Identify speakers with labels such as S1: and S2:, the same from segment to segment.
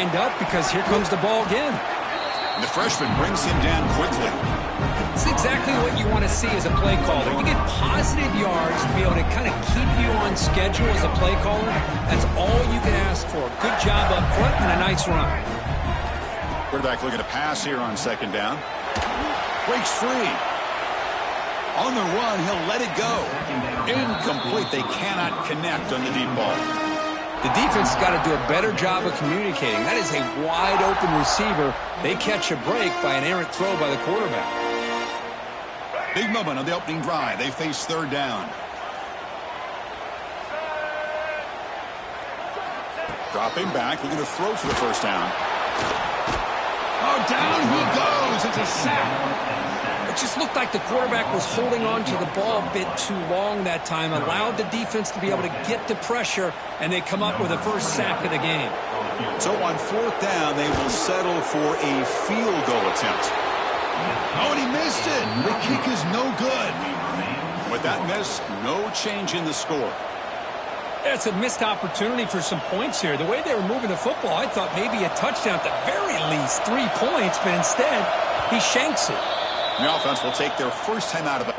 S1: lined up because here comes the ball again.
S2: And the freshman brings him down quickly.
S1: It's exactly what you want to see as a play caller. You get positive yards to be able to kind of keep you on schedule as a play caller. That's all you can ask for. Good job up front and a nice run.
S2: Quarterback looking to pass here on second down. Breaks free. On the run, he'll let it go. Incomplete. They cannot connect on the deep ball.
S1: The defense has got to do a better job of communicating. That is a wide-open receiver. They catch a break by an errant throw by the quarterback.
S2: Big moment on the opening drive. They face third down. Dropping back, looking to throw for the first down. Oh, down he goes. It's a sack.
S1: It just looked like the quarterback was holding on to the ball a bit too long that time, allowed the defense to be able to get the pressure, and they come up with the first sack of the game.
S2: So on fourth down, they will settle for a field goal attempt. Oh, and he missed it. The kick is no good. With that miss, no change in the score.
S1: It's a missed opportunity for some points here. The way they were moving the football, I thought maybe a touchdown at the very least, 3 points, but instead, he shanks it.
S2: The offense will take their first time out of it.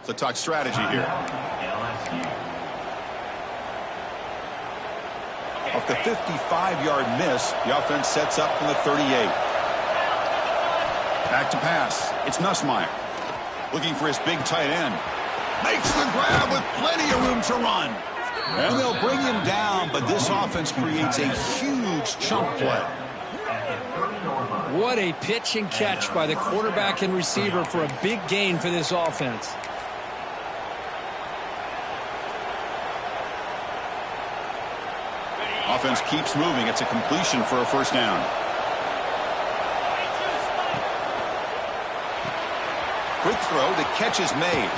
S2: To talk strategy here. Off the 55-yard miss, the offense sets up from the 38. Back to pass. It's Nussmeier. Looking for his big tight end. Makes the grab with plenty of room to run. And they'll bring him down, but this offense creates a huge chunk play.
S1: What a pitch and catch by the quarterback and receiver for a big gain for this offense.
S2: Offense keeps moving. It's a completion for a first down. Quick throw. The catch is made.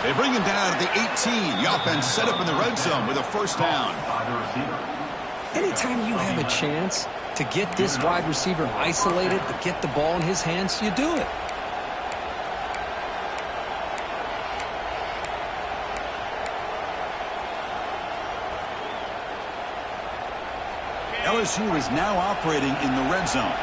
S2: They bring him down at the 18. The offense set up in the red zone with a first down.
S1: Anytime you have a chance to get this wide receiver isolated, to get the ball in his hands, you do it.
S2: LSU is now operating in the red zone.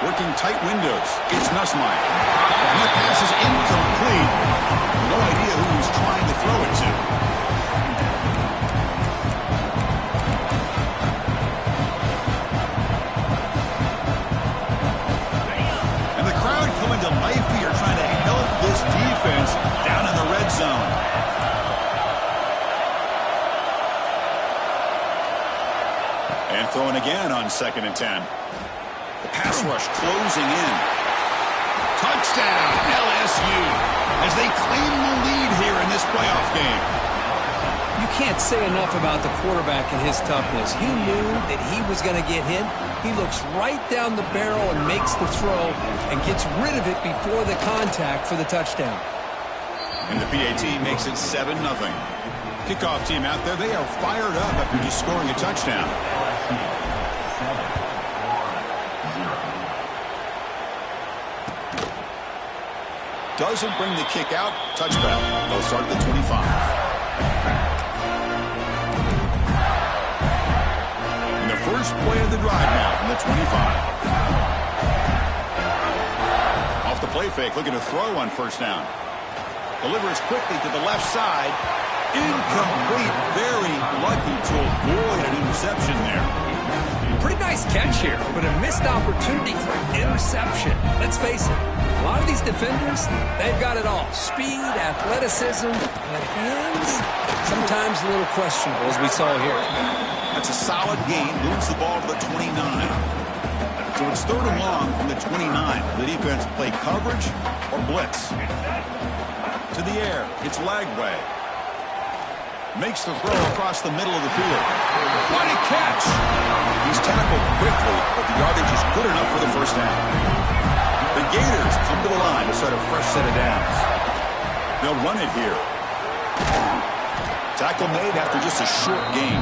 S2: Working tight windows. It's Nussmeier. And the pass is incomplete. No idea who he's trying to throw it to. And the crowd coming to life here trying to help this defense down in the red zone. And throwing again on 2nd and 10. The pass rush closing in. Touchdown, LSU, as they claim the lead here in this playoff game.
S1: You can't say enough about the quarterback and his toughness. He knew that he was going to get hit. He looks right down the barrel and makes the throw and gets rid of it before the contact for the touchdown.
S2: And the PAT makes it 7-0. Kickoff team out there, they are fired up after just scoring a touchdown. Doesn't bring the kick out. Touchback. They'll start at the 25. And the first play of the drive now from the 25. Off the play fake, looking to throw on first down. Delivers quickly to the left side. Incomplete. Very lucky to avoid an interception there.
S1: Pretty nice catch here, but a missed opportunity for an interception. Let's face it, a lot of these defenders, they've got it all. Speed, athleticism, but hands, sometimes a little questionable, as we saw here.
S2: That's a solid gain. Moves the ball to the 29. So it's 3rd and long from the 29. The defense play coverage or blitz. To the air. It's Lagway. Makes the throw across the middle of the field. What a catch! He's tackled quickly, but the yardage is good enough for the first down. The Gators come to the line to start a fresh set of downs. They'll run it here. Tackle made after just a short gain.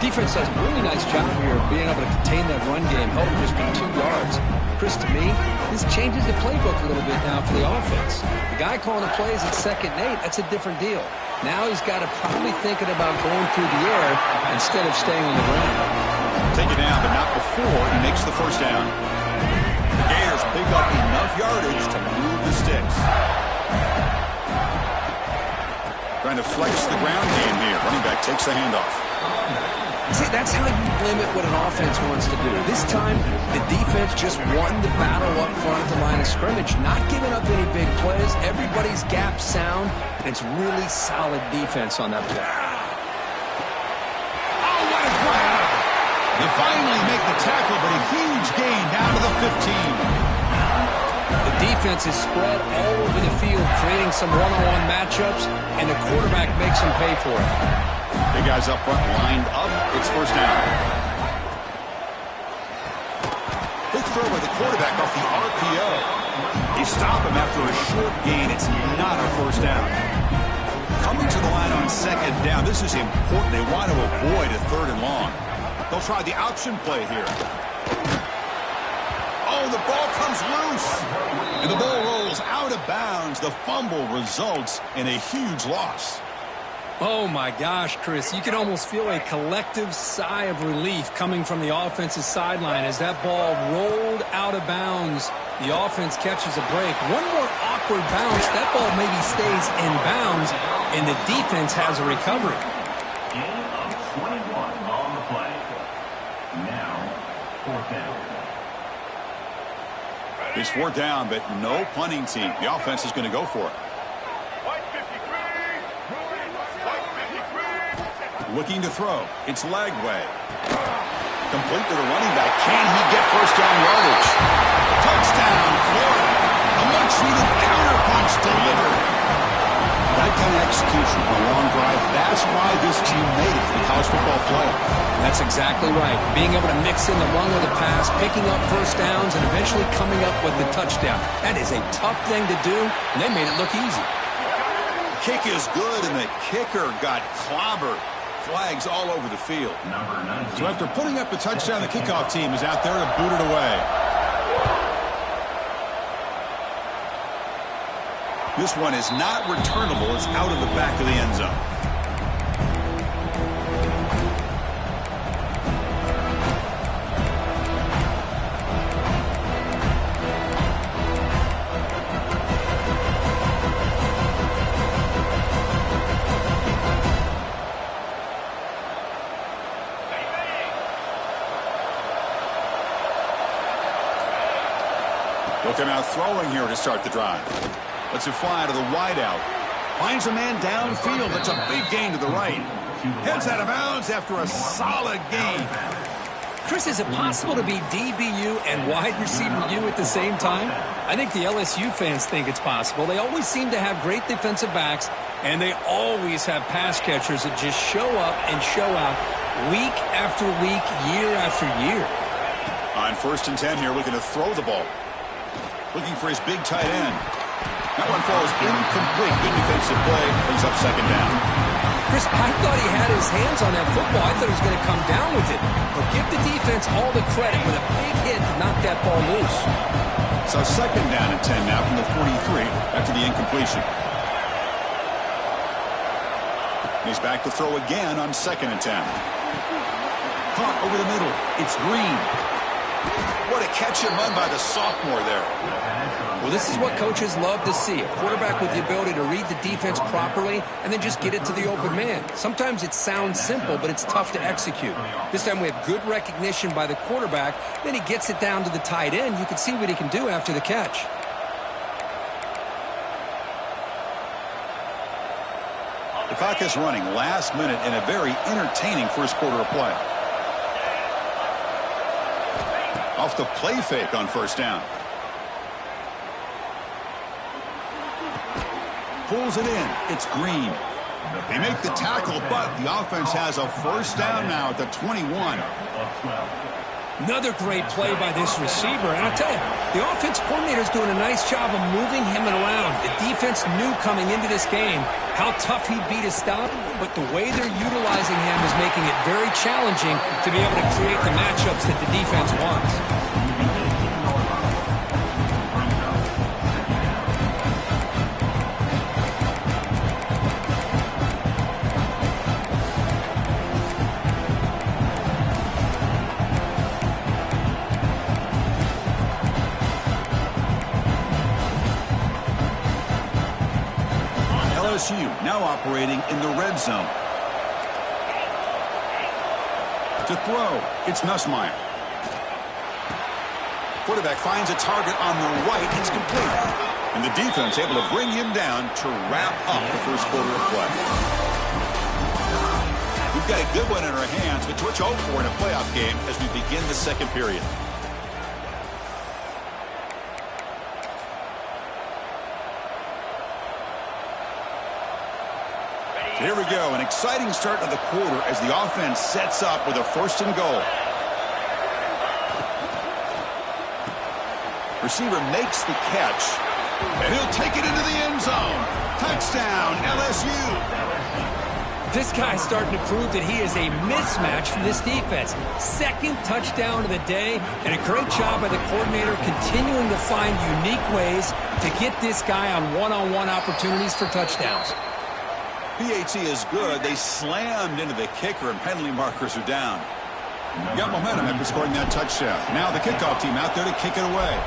S1: Defense does a really nice job here of being able to contain that run game, held him just for 2 yards. Chris, to me, this changes the playbook a little bit now for the offense. The guy calling the plays at 2nd and 8, that's a different deal. Now he's got to probably thinking about going through the air instead of staying on the ground.
S2: Take it down, but not before he makes the first down. The Gators pick up enough yardage to move the sticks. Trying to flex the ground game here. Running back takes the handoff.
S1: See, that's how you limit what an offense wants to do. This time, the defense just won the battle up front at the line of scrimmage, not giving up any big plays. Everybody's gap sound, and it's really solid defense on that play.
S2: Oh, what a grab! They finally make the tackle, but a huge gain down to the 15.
S1: The defense is spread all over the field, creating some one-on-one matchups, and the quarterback makes them pay for it.
S2: Big guys up front lined up. It's first down. Quick throw by the quarterback off the RPO. You stop him after a short gain. It's not a first down. Coming to the line on 2nd down. This is important. They want to avoid a 3rd and long. They'll try the option play here. Oh, the ball comes loose. And the ball rolls out of bounds. The fumble results in a huge loss.
S1: Oh, my gosh, Chris. You can almost feel a collective sigh of relief coming from the offensive sideline as that ball rolled out of bounds. The offense catches a break. One more awkward bounce. That ball maybe stays in bounds, and the defense has a recovery.
S3: Gain of 21 on the play. Now, 4th down.
S2: It's 4th down, but no punting team. The offense is going to go for it. Looking to throw. It's Lagway. Complete to the running back. Can he get first down yardage? Touchdown, Florida. A much-needed counterpunch delivered. That kind of execution on a long drive, that's why this team made it to the college football playoff.
S1: That's exactly right. Being able to mix in the run or the pass, picking up first downs, and eventually coming up with the touchdown. That is a tough thing to do, and they made it look easy.
S2: Kick is good, and the kicker got clobbered. Flags all over the field. So after putting up the touchdown, the kickoff team is out there to boot it away. This one is not returnable. It's out of the back of the end zone. Looking out throwing here to start the drive. Lets it fly to the wideout. Finds a man downfield. That's a big gain to the right. Heads out of bounds after a solid gain.
S1: Chris, is it possible to be DBU and wide receiver U at the same time? I think the LSU fans think it's possible. They always seem to have great defensive backs, and they always have pass catchers that just show up and show out week after week, year after year.
S2: On 1st and 10 here, looking to throw the ball. Looking for his big tight end. That one falls incomplete. Good defensive play. Brings up 2nd down.
S1: Chris, I thought he had his hands on that football. I thought he was going to come down with it. But give the defense all the credit with a big hit to knock that ball loose.
S2: So 2nd down and 10 now from the 43 after the incompletion. He's back to throw again on 2nd and 10. Caught over the middle. It's Green. What a catch and run by the sophomore there.
S1: Well, this is what coaches love to see. A quarterback with the ability to read the defense properly and then just get it to the open man. Sometimes it sounds simple, but it's tough to execute. This time we have good recognition by the quarterback. Then he gets it down to the tight end. You can see what he can do after the catch.
S2: The clock is running last minute in a very entertaining first quarter of play. Off the play fake on 1st down. Pulls it in. It's Green. They make the tackle, but the offense has a first down now at the 21.
S1: Another great play by this receiver. And I'll tell you, the offense coordinator is doing a nice job of moving him around. The defense defense knew coming into this game how tough he'd be to stop, but the way they're utilizing him is making it very challenging to be able to create the matchups that the defense wants.
S2: LSU now operating in the red zone. To throw, it's Nussmeier. Quarterback finds a target on the right. It's complete. And the defense able to bring him down to wrap up the first quarter of play. We've got a good one in our hands, but what you hope for in a playoff game as we begin the second period. Here we go, an exciting start to the quarter as the offense sets up with a 1st and goal. Receiver makes the catch, and he'll take it into the end zone. Touchdown, LSU.
S1: This guy's starting to prove that he is a mismatch for this defense. 2nd touchdown of the day, and a great job by the coordinator continuing to find unique ways to get this guy on one-on-one opportunities for touchdowns.
S2: PAT is good. They slammed into the kicker, and penalty markers are down. Got momentum after scoring that touchdown. Now the kickoff team out there to kick it away.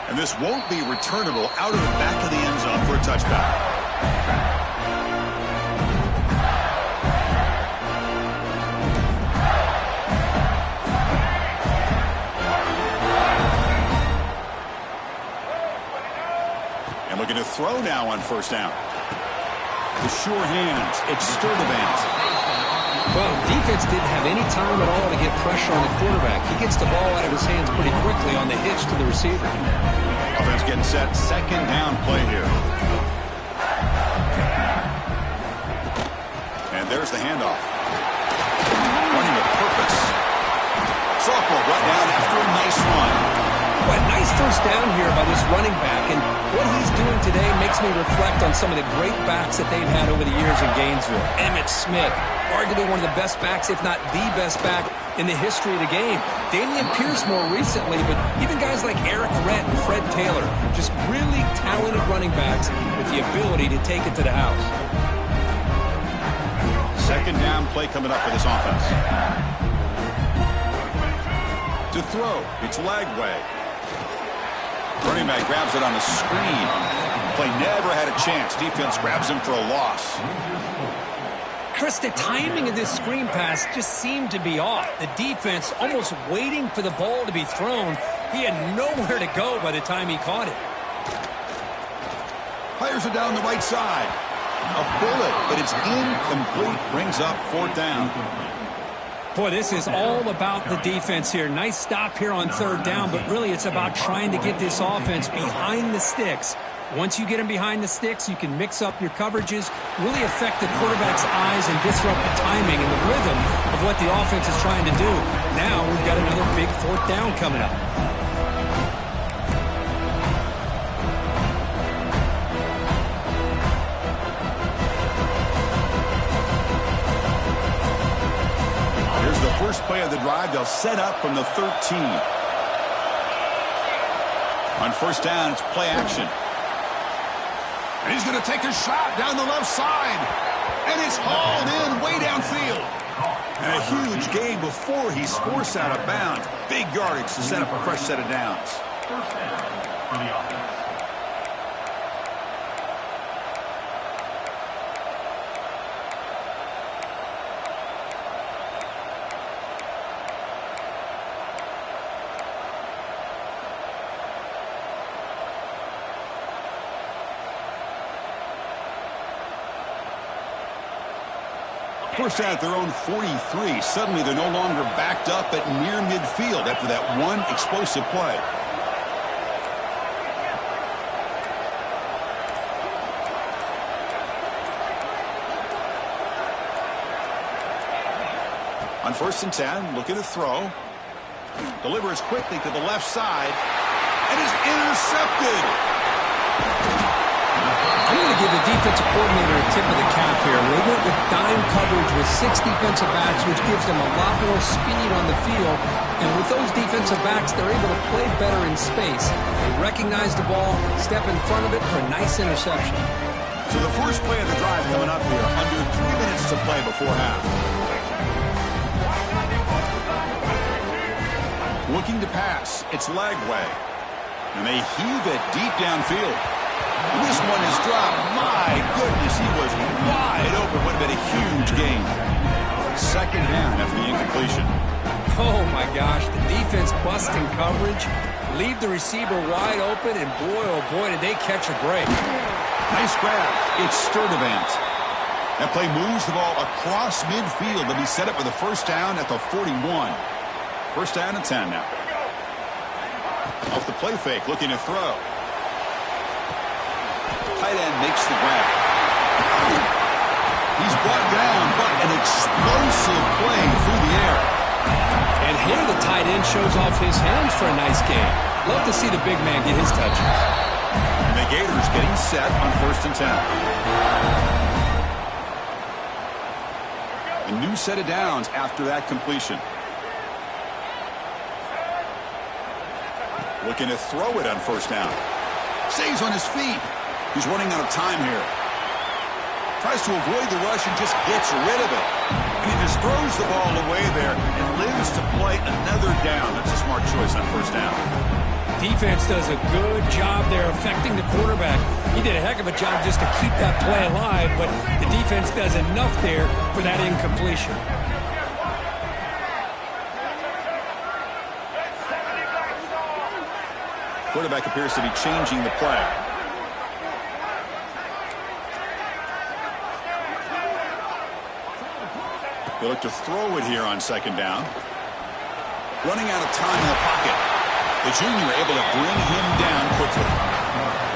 S2: And this won't be returnable out of the back of the end zone for a touchback. Looking to throw now on 1st down. The sure hands. It's Sturdivant.
S1: Well, defense didn't have any time at all to get pressure on the quarterback. He gets the ball out of his hands pretty quickly on the hitch to the receiver.
S2: Offense getting set. 2nd down play here. And there's the handoff. Running with purpose. Sophomore brought down after a nice run.
S1: What a nice 1st down here by this running back, and what he's doing today makes me reflect on some of the great backs that they've had over the years in Gainesville. Emmitt Smith, arguably one of the best backs, if not the best back in the history of the game. Damian Pierce more recently, but even guys like Eric Rett and Fred Taylor, just really talented running backs with the ability to take it to the house.
S2: 2nd down play coming up for this offense. To throw, it's Lagway. Running back grabs it on the screen. Play never had a chance. Defense grabs him for a loss.
S1: Chris, the timing of this screen pass just seemed to be off. The defense almost waiting for the ball to be thrown. He had nowhere to go by the time he caught it.
S2: Fires it down the right side. A bullet, but it's incomplete. Brings up 4th down.
S1: Boy, this is all about the defense here. Nice stop here on 3rd down, but really it's about trying to get this offense behind the sticks. Once you get them behind the sticks, you can mix up your coverages, really affect the quarterback's eyes and disrupt the timing and the rhythm of what the offense is trying to do. Now we've got another big 4th down coming up.
S2: First play of the drive, they'll set up from the 13. On 1st down, it's play action. And he's going to take a shot down the left side. And it's hauled in way downfield. And a huge gain before he's forced out of bounds. Big yardage to set up a fresh set of downs.
S3: 1st down for the offense.
S2: First down at their own 43. Suddenly they're no longer backed up at near midfield after that one explosive play. On 1st and 10, looking to throw. Delivers quickly to the left side. and is intercepted.
S1: I'm going to give the defensive coordinator a tip of the cap here. They went with dime coverage with 6 defensive backs, which gives them a lot more speed on the field. And with those defensive backs, they're able to play better in space. They recognize the ball, step in front of it for a nice interception.
S2: So the first play of the drive coming up here, under 3 minutes to play before half. Looking to pass, it's Lagway. And they heave it deep downfield. This one is dropped. My goodness, he was wide open. Would have been a huge gain. Second down after the incompletion.
S1: Oh, my gosh. The defense busting coverage. Leave the receiver wide open, and boy, oh boy, did they catch a break.
S2: Nice grab. It's Sturdivant. That play moves the ball across midfield to be set up with a first down at the 41. First down and 10 now. Off the play fake, looking to throw. Tight end makes the grab. He's brought down, but an explosive play through the air.
S1: And here the tight end shows off his hands for a nice gain. Love to see the big man get his touches.
S2: And the Gators getting set on first and 10. A new set of downs after that completion. Looking to throw it on first down. Stays on his feet. He's running out of time here. Tries to avoid the rush and just gets rid of it. And he just throws the ball away there and lives to play another down. That's a smart choice on first down.
S1: Defense does a good job there affecting the quarterback. He did a heck of a job just to keep that play alive, but the defense does enough there for that incompletion.
S2: Quarterback appears to be changing the play. They look to throw it here on second down. Running out of time in the pocket. The junior able to bring him down quickly.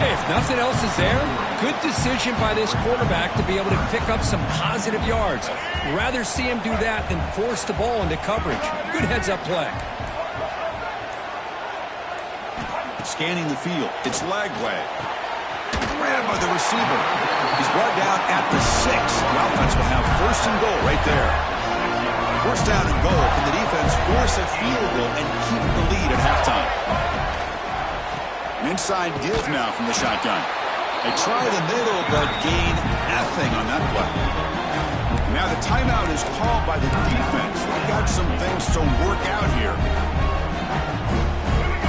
S1: Hey, if nothing else is there, good decision by this quarterback to be able to pick up some positive yards. Rather see him do that than force the ball into coverage. Good heads-up play.
S2: Scanning the field. It's Lagway. Grabbed by the receiver. He's brought down at the 6. The offense will have first and goal right there. First down and goal. Can the defense force a field goal and keep the lead at halftime? An inside give now from the shotgun. They try the middle, but gain nothing on that play. Now the timeout is called by the defense. They've got some things to work out here.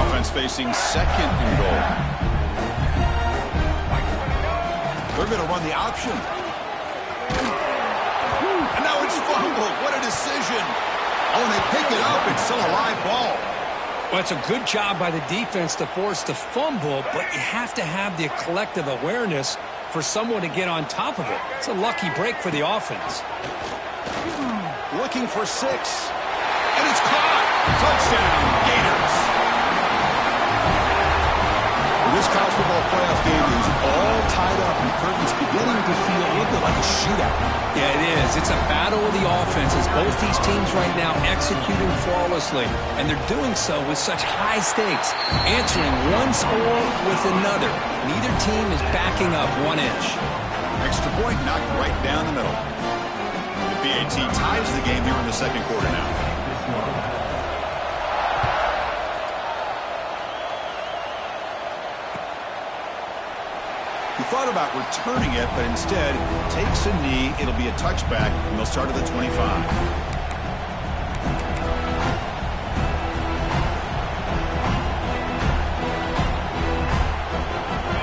S2: Offense facing second and goal. They're going to run the option. And now it's fumbled. What a decision. Oh, and they pick it up. It's still a live ball.
S1: Well, it's a good job by the defense to force the fumble, but you have to have the collective awareness for someone to get on top of it. It's a lucky break for the offense.
S2: Looking for 6. And it's caught. Touchdown, Gators. This college football playoff game is all tied up, and curtains beginning to feel a little bit like a shootout.
S1: Yeah, it is. It's a battle of the offenses. Both these teams right now executing flawlessly, and they're doing so with such high stakes, answering one score with another. Neither team is backing up 1 inch.
S2: Extra point knocked right down the middle. The BAT ties the game here in the second quarter now. He thought about returning it, but instead takes a knee. It'll be a touchback, and they'll start at the 25.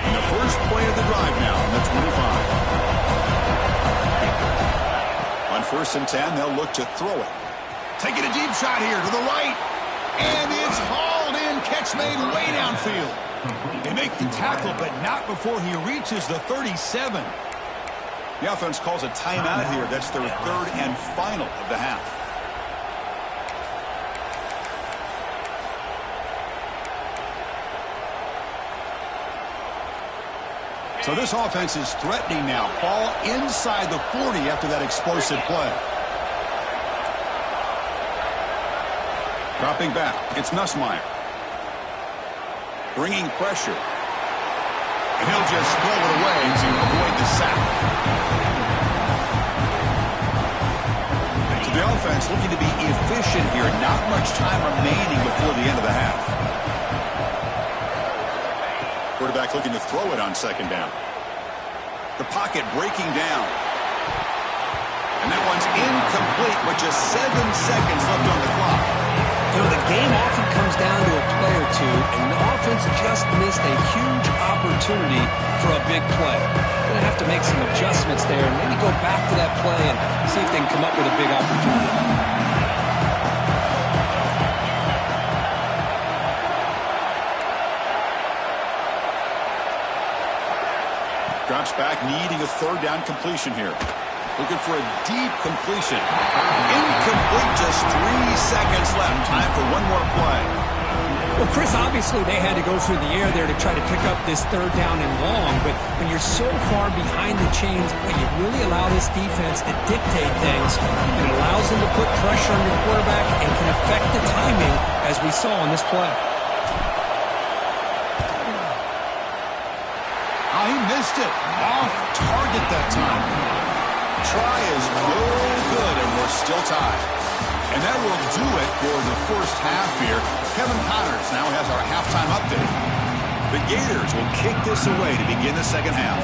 S2: And the first play of the drive now on the 25. On first and 10, they'll look to throw it. Taking a deep shot here to the right. And it's hauled in. Catch made way downfield. They make the tackle, but not before he reaches the 37. The offense calls a timeout here. That's their third and final of the half. So this offense is threatening now. Ball inside the 40 after that explosive play. Dropping back, it's Nussmeier. Bringing pressure. And he'll just throw it away to avoid the sack. So the offense looking to be efficient here. Not much time remaining before the end of the half. Quarterback looking to throw it on second down. The pocket breaking down. And that one's incomplete with just 7 seconds left on the clock.
S1: You know, the game often comes down to a play or two, and the offense just missed a huge opportunity for a big play. Going to have to make some adjustments there and maybe go back to that play and see if they can come up with a big opportunity.
S2: Drops back, needing a third down completion here. Looking for a deep completion. Incomplete, just 3 seconds left. Time for one more play.
S1: Well, Chris, obviously they had to go through the air there to try to pick up this third down and long, but when you're so far behind the chains, boy, you really allow this defense to dictate things. It allows them to put pressure on your quarterback and can affect the timing, as we saw on this play.
S2: Oh, he missed it. Off target that time. Try is no good, and we're still tied. And that will do it for the first half here. Kevin Connors now has our halftime update. The Gators will kick this away to begin the second half.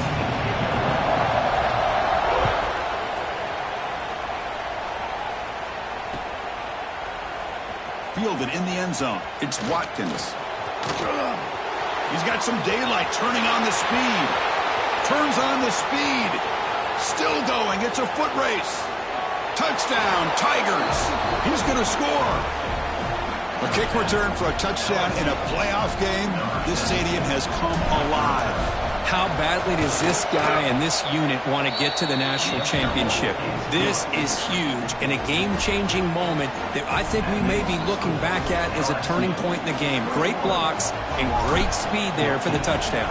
S2: Fielded in the end zone. It's Watkins. He's got some daylight, turning on the speed. Turns on the speed. Still going. It's a foot race. Touchdown, Tigers. He's going to score. A kick return for a touchdown in a playoff game. This stadium has come alive.
S1: How badly does this guy and this unit want to get to the national championship? This is huge and a game-changing moment that I think we may be looking back at as a turning point in the game. Great blocks and great speed there for the touchdown.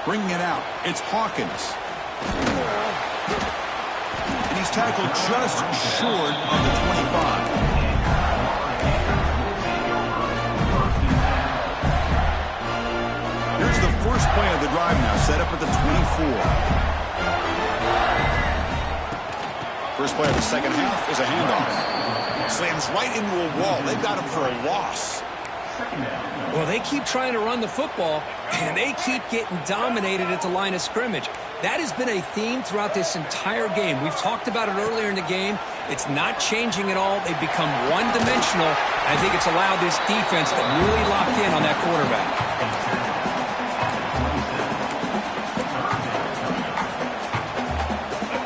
S2: Bringing it out, it's Hawkins. And he's tackled just short of the 25. Here's the first play of the drive now, set up at the 24. First play of the second half is a handoff. Slams right into a wall. They've got him for a loss.
S1: Well, they keep trying to run the football, and they keep getting dominated at the line of scrimmage. That has been a theme throughout this entire game. We've talked about it earlier in the game. It's not changing at all. They've become one-dimensional. I think it's allowed this defense to really lock in on that quarterback.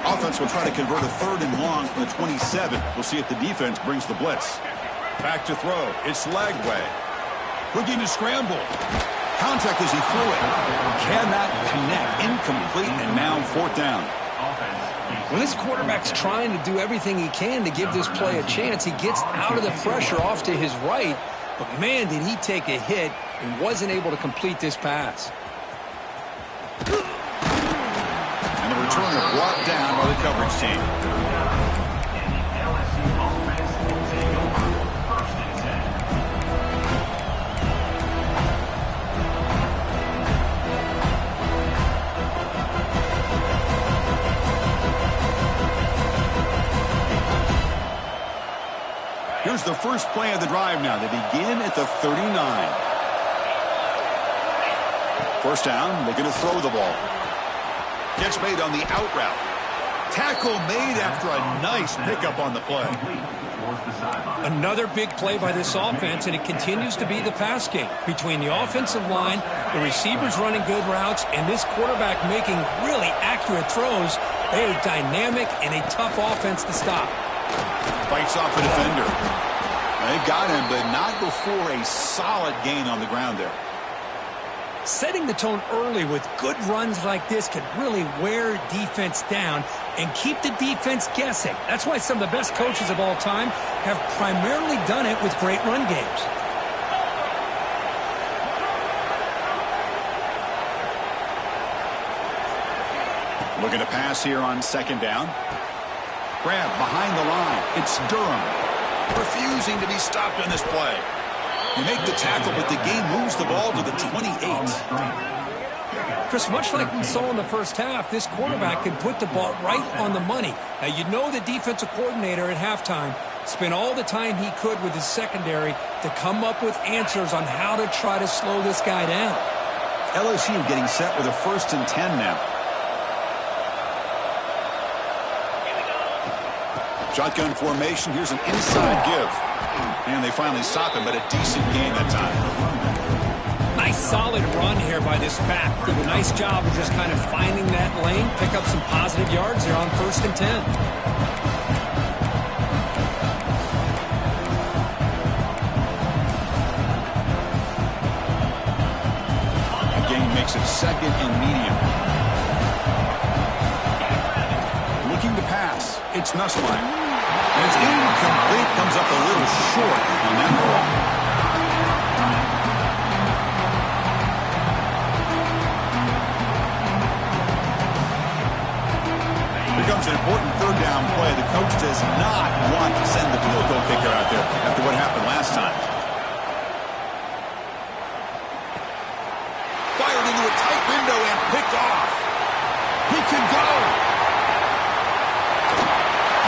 S2: Offense will try to convert a third and long from the 27. We'll see if the defense brings the blitz. Back to throw. It's Lagway. Looking to scramble. Contact as he threw it. Cannot connect. Incomplete, and now fourth down.
S1: When this quarterback's trying to do everything he can to give this play a chance, he gets out of the pressure off to his right. But, man, did he take a hit and wasn't able to complete this pass.
S2: And the returner brought down by the coverage team. Here's the first play of the drive now. They begin at the 39. First down, looking to throw the ball. Catch made on the out route. Tackle made after a nice pickup on the play.
S1: Another big play by this offense, and it continues to be the pass game. Between the offensive line, the receivers running good routes, and this quarterback making really accurate throws, they are dynamic and a tough offense to stop.
S2: Fights off a defender. They've got him, but not before a solid gain on the ground there.
S1: Setting the tone early with good runs like this can really wear defense down and keep the defense guessing. That's why some of the best coaches of all time have primarily done it with great run games.
S2: Looking to pass here on second down. Grab behind the line. It's Durham. Refusing to be stopped on this play. You make the tackle, but the game moves the ball to the 28.
S1: Chris, much like we saw in the first half, this quarterback can put the ball right on the money. Now, you know the defensive coordinator at halftime spent all the time he could with his secondary to come up with answers on how to try to slow this guy down.
S2: LSU getting set with a 1st and 10 now. Shotgun formation. Here's an inside give. And they finally stop him, but a decent gain that time.
S1: Nice solid run here by this back. Did a nice job of just kind of finding that lane, pick up some positive yards there on 1st and 10.
S2: The gain makes it 2nd and medium. Looking to pass. It's Nussmeier. And it's incomplete. Comes up a little short on that ball. Here comes an important 3rd down play. The coach does not want to send the field goal kicker out there after what happened last time. Fired into a tight window and picked off. He can go.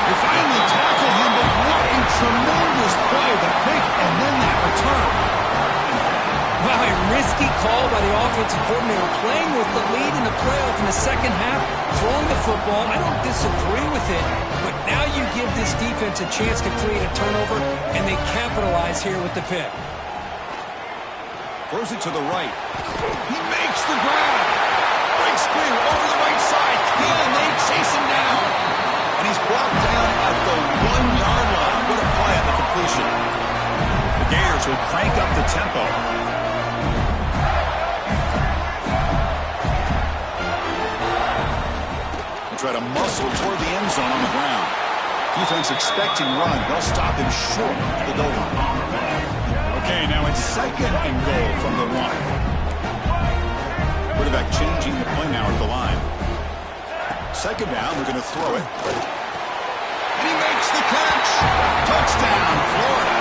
S2: They finally tackled him, but what a tremendous play. The pick and then that return.
S1: Wow, a risky call by the offensive coordinator, playing with the lead in the playoff in the second half, throwing the football. I don't disagree with it, but now you give this defense a chance to create a turnover, and they capitalize here with the pick.
S2: Throws it to the right. He makes the grab. Breaks clear over the right side. Can they chase him down? And he's brought down at the 1-yard line. What a play on the completion. The Gators will crank up the tempo. Try to muscle toward the end zone on the ground. Defense expecting run. They'll stop him short of the goal line. Okay, now it's 2nd and goal from the 1. Quarterback changing the play now at the line. 2nd down, they're going to throw it. And he makes the catch. Touchdown, Florida.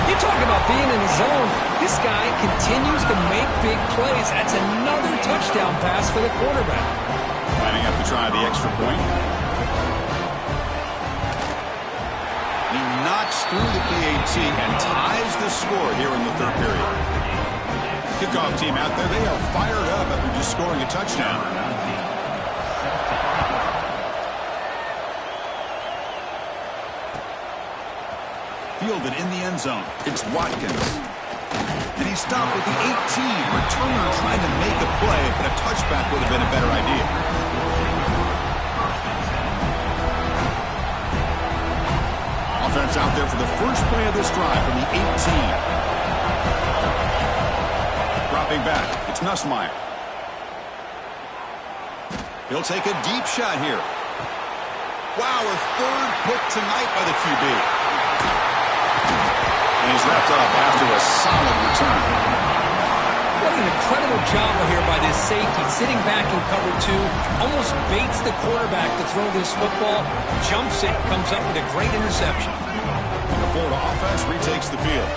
S1: You talk about being in the zone. This guy continues to make big plays. That's another touchdown pass for the quarterback.
S2: Lining up to try the extra point. He knocks through the PAT and ties the score here in the 3rd period. Kickoff team out there, they are fired up after just scoring a touchdown. Fielded in the end zone. It's Watkins. And he stopped with the 18. Returner trying to make a play, but a touchback would have been a better idea. Offense out there for the first play of this drive from the 18. Dropping back, it's Nussmeier. He'll take a deep shot here. Wow, a 3rd pick tonight by the QB. And he's wrapped up after a solid return.
S1: What an incredible job here by this safety, sitting back in cover 2, almost baits the quarterback to throw this football, jumps it, comes up with a great interception.
S2: And the Florida offense retakes the field.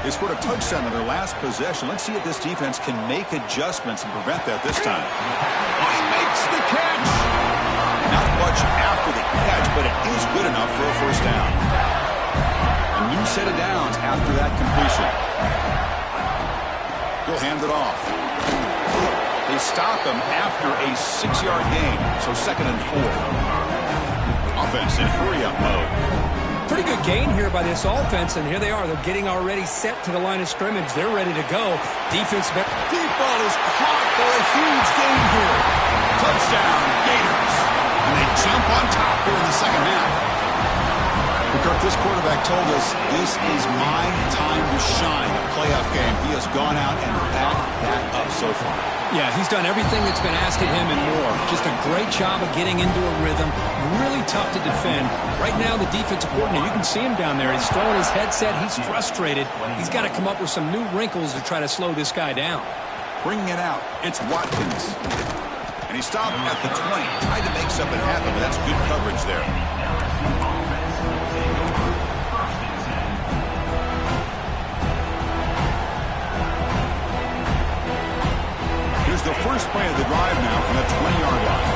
S2: They scored a touchdown in their last possession. Let's see if this defense can make adjustments and prevent that this time. Oh, he makes the catch! Not much after the catch, but it is good enough for a 1st down. A new set of downs after that completion. He'll hand it off. They stop him after a 6-yard gain, so 2nd and 4. Offense in hurry-up mode.
S1: Pretty good gain here by this offense, and here they are. They're getting already set to the line of scrimmage. They're ready to go. Defense.
S2: Deep ball is caught for a huge gain here. Touchdown, Gators. And they jump on top here in the second half. Kirk, this quarterback told us this is my time to shine. A playoff game. He has gone out and backed that up so far.
S1: Yeah, he's done everything that's been asked of him and more. Just a great job of getting into a rhythm. Really tough to defend. Right now, the defensive coordinator, you can see him down there. He's throwing his headset. He's frustrated. He's got to come up with some new wrinkles to try to slow this guy down.
S2: Bringing it out, it's Watkins. And he stopped at the 20. Tried to make something happen, but that's good coverage there. Here's the first play of the drive now from the 20-yard line.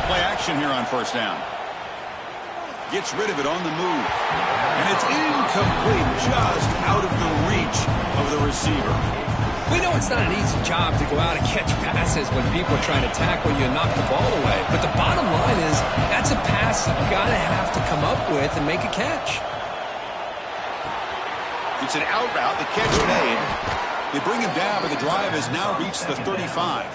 S2: Play action here on first down. Gets rid of it on the move. And it's incomplete, just out of the reach of the receiver.
S1: We know it's not an easy job to go out and catch passes when people are trying to tackle you and knock the ball away. But the bottom line is that's a pass you've got to have to come up with and make a catch.
S2: It's an out route. The catch made. They bring him down, but the drive has now reached the 35.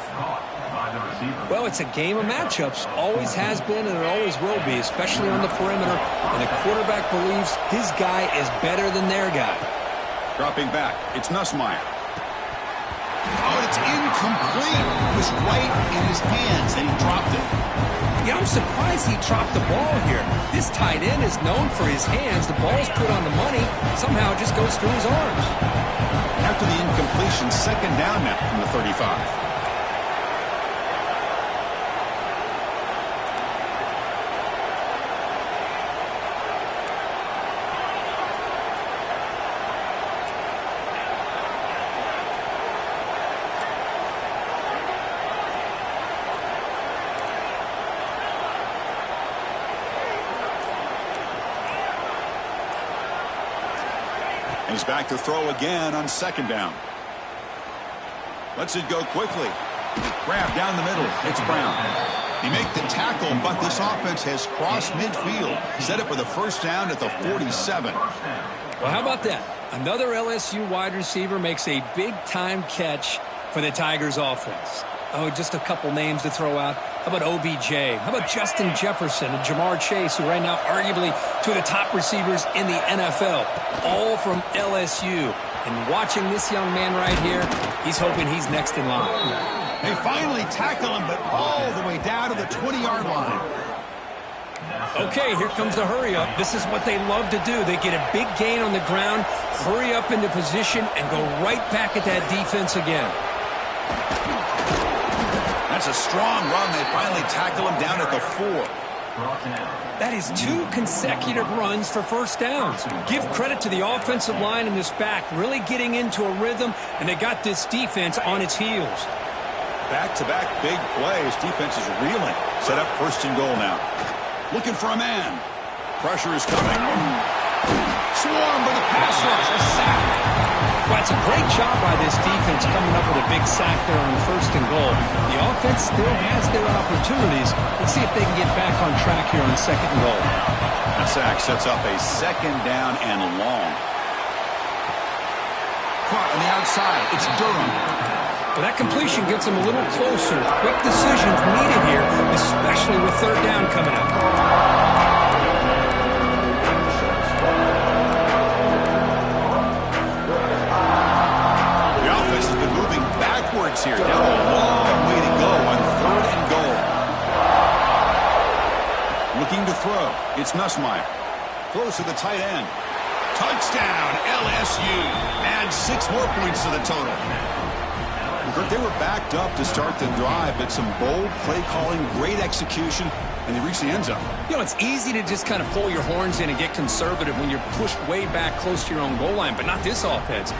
S1: Well, it's a game of matchups. Always has been and it always will be, especially on the perimeter. And the quarterback believes his guy is better than their guy.
S2: Dropping back. It's Nussmeier. Oh, it's incomplete. It was right in his hands, and he dropped it.
S1: Yeah, I'm surprised he dropped the ball here. This tight end is known for his hands. The ball's put on the money. Somehow it just goes through his arms.
S2: After the incompletion, second down now from the 35. He's back to throw again on second down. Lets it go quickly. Grab down the middle. It's Brown. He made the tackle, but this offense has crossed midfield. Set up with a first down at the 47.
S1: Well, how about that? Another LSU wide receiver makes a big-time catch for the Tigers offense. Oh, just a couple names to throw out. How about OBJ? How about Justin Jefferson and Jamar Chase, who right now arguably two of the top receivers in the NFL, all from LSU. And watching this young man right here, he's hoping he's next in line.
S2: They finally tackle him, but all the way down to the 20-yard line.
S1: Okay, here comes the hurry up. This is what they love to do. They get a big gain on the ground, hurry up into position, and go right back at that defense again.
S2: That's a strong run. They finally tackle him down at the 4.
S1: That is 2 consecutive runs for first downs. Give credit to the offensive line and this back really getting into a rhythm, and they got this defense on its heels.
S2: Back-to-back big plays. Defense is reeling. Set up first and goal now. Looking for a man. Pressure is coming. Swarm by the pass rush. A sack.
S1: Well, it's a great job by this defense coming up with a big sack there on first and goal. The offense still has their opportunities. Let's see if they can get back on track here on second and goal.
S2: That sack sets up a second down and long. Caught on the outside. It's Durham.
S1: Well, that completion gets them a little closer. Quick decisions needed here, especially with third down coming up.
S2: Here. Now a long way to go on third and goal. Looking to throw. It's Nussmeier. Throws to the tight end. Touchdown, LSU. Add 6 more points to the total. They were backed up to start the drive, but some bold play calling, great execution, and they reached the end zone.
S1: You know, it's easy to just kind of pull your horns in and get conservative when you're pushed way back close to your own goal line, but not this offense.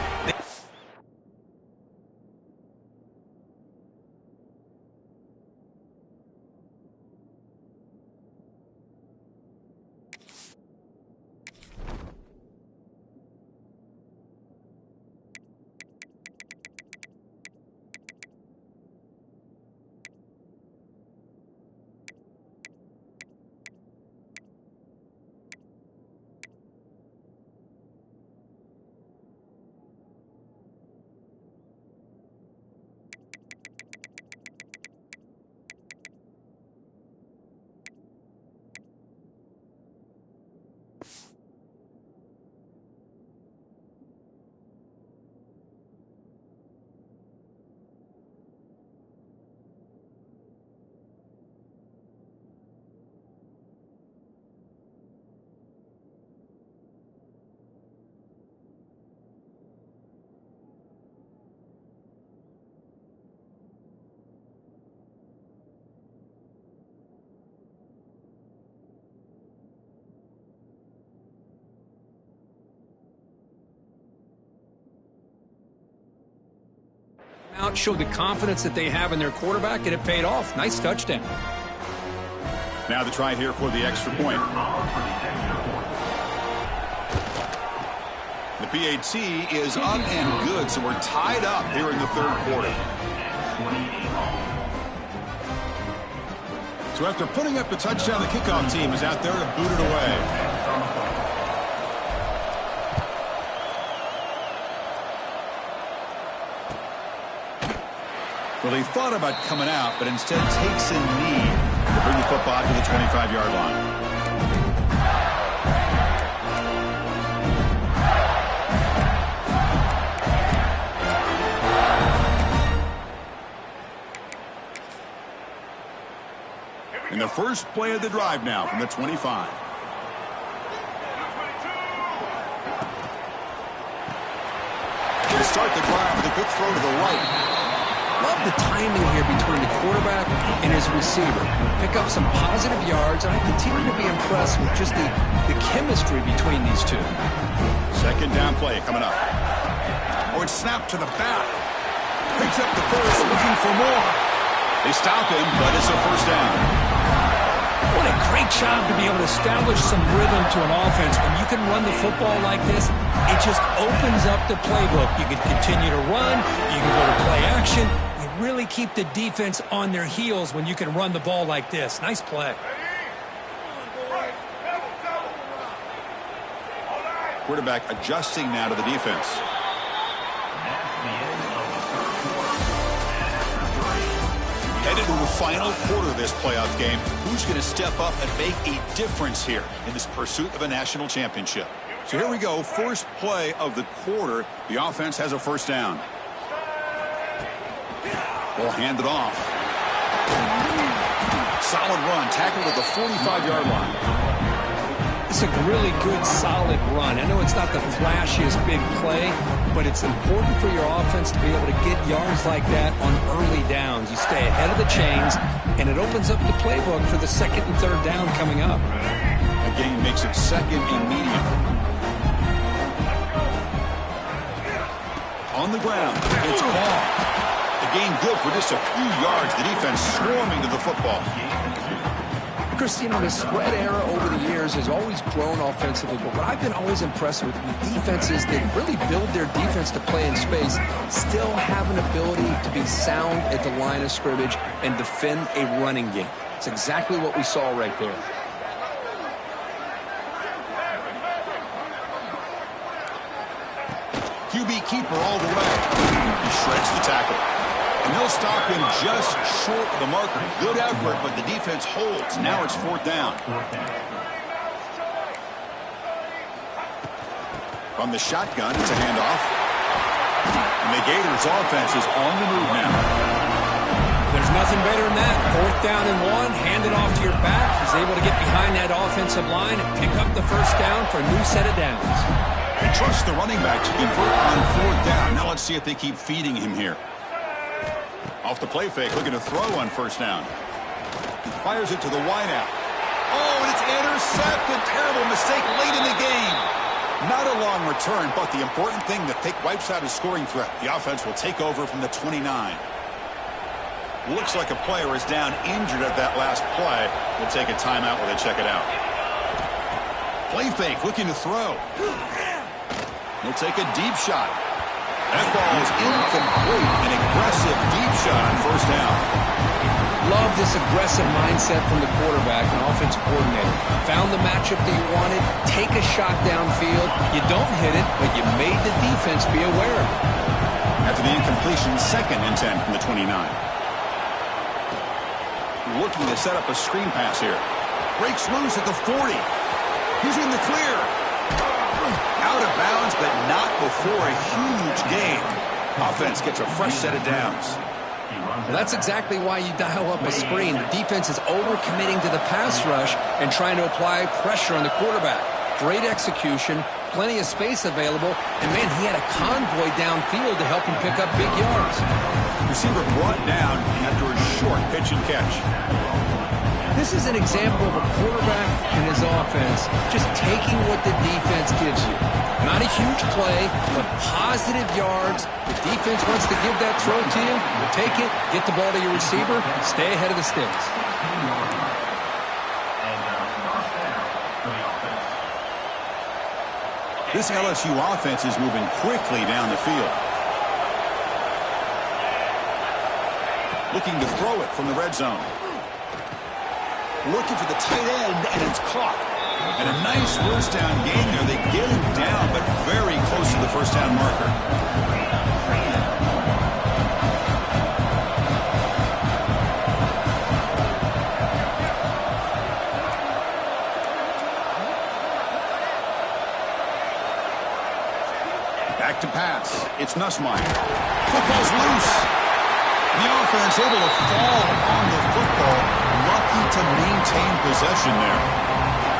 S1: Out showed the confidence that they have in their quarterback, and it paid off. Nice touchdown.
S2: Now the try here for the extra point. The PAT is up and good, so we're tied up here in the third quarter. So after putting up a touchdown, the kickoff team is out there to boot it away. Well, he thought about coming out, but instead takes a knee to bring the football to the 25-yard line. And the first play of the drive now from the 25. To start the drive with a good throw to the right.
S1: Love the timing here between the quarterback and his receiver. Pick up some positive yards, and I continue to be impressed with just the chemistry between these two.
S2: Second down play coming up. Or it's snapped to the back. Picks up the first, looking for more. They stop him, but it's a first down.
S1: What a great job to be able to establish some rhythm to an offense. When you can run the football like this, it just opens up the playbook. You can continue to run. You can go to play action. You really keep the defense on their heels when you can run the ball like this. Nice play.
S2: Quarterback adjusting now to the defense. Headed to the final quarter of this playoff game. Who's going to step up and make a difference here in this pursuit of a national championship? So here we go. First play of the quarter. The offense has a first down. We'll hand it off. Solid run. Tackled at the 45-yard line.
S1: It's a really good, solid run. I know it's not the flashiest big play, but it's important for your offense to be able to get yards like that on early downs. You stay ahead of the chains, and it opens up the playbook for the second and third down coming up.
S2: Again, makes it second and medium. On the ground, it's ball. The gain good for just a few yards. The defense swarming to the football.
S1: Chris, you know, the spread era over the years has always grown offensively, but what I've been always impressed with defenses that really build their defense to play in space still have an ability to be sound at the line of scrimmage and defend a running game. It's exactly what we saw right there.
S2: QB keeper all the way. He shreds the tackle. And they'll stop him just short of the marker. Good effort, but the defense holds. Now it's fourth down. From the shotgun, it's a handoff. And the Gators offense is on the move now.
S1: There's nothing better than that. Fourth down and one. Hand it off to your back. He's able to get behind that offensive line and pick up the first down for a new set of downs.
S2: They trust the running back to convert on fourth down. Now let's see if they keep feeding him here. Off the play fake, looking to throw on first down. Fires it to the wideout. Oh, and it's intercepted. Terrible mistake late in the game. Not a long return, but the important thing, the pick wipes out a scoring threat. The offense will take over from the 29. Looks like a player is down injured at that last play. We'll take a timeout while they check it out. Play fake, looking to throw. He'll take a deep shot. That ball is incomplete. An aggressive deep shot on first down.
S1: Love this aggressive mindset from the quarterback and offensive coordinator. Found the matchup that you wanted. Take a shot downfield. You don't hit it, but you made the defense be aware of it.
S2: After the incompletion, second and 10 from the 29. Looking to set up a screen pass here. Breaks loose at the 40. He's in the clear. Out of bounds, but not before a huge gain. Offense gets a fresh set of downs.
S1: Well, that's exactly why you dial up a screen. The defense is overcommitting to the pass rush and trying to apply pressure on the quarterback. Great execution, plenty of space available, and, man, he had a convoy downfield to help him pick up big yards.
S2: Receiver brought down after a short pitch and catch.
S1: This is an example of a quarterback and his offense, just taking what the defense gives you. Not a huge play, but positive yards. The defense wants to give that throw to you. You take it, get the ball to your receiver, stay ahead of the sticks.
S2: This LSU offense is moving quickly down the field. Looking to throw it from the red zone. Looking for the tight end, and it's caught. And a nice first down gain there. They get him down, but very close to the first down marker. Back to pass. It's Nussmeier. Football's loose. The offense able to fall on the football. Lucky to maintain possession there.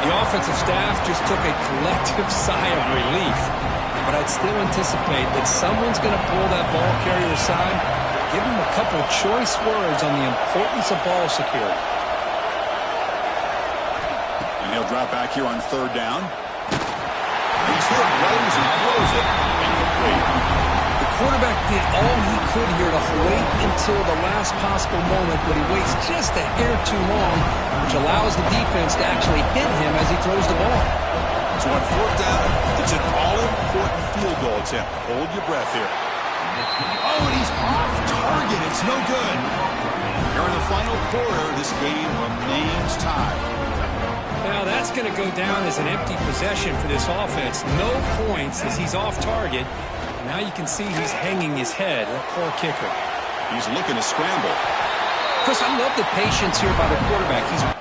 S1: The offensive staff just took a collective sigh of relief. But I'd still anticipate that someone's going to pull that ball carrier aside, give him a couple of choice words on the importance of ball security.
S2: And he'll drop back here on third down. He's hit right as he throws it. Incomplete.
S1: The quarterback did all he could here to wait until the last possible moment, but he waits just a hair too long, which allows the defense to actually hit him as he throws the ball.
S2: So on fourth down, it's an all-important field goal attempt. Hold your breath here. Oh, and he's off target. It's no good. Here in the final quarter, this game remains tied.
S1: Now that's going to go down as an empty possession for this offense. No points as he's off target. Now you can see he's hanging his head. That poor kicker.
S2: He's looking to scramble.
S1: Chris, I love the patience here by the quarterback. He's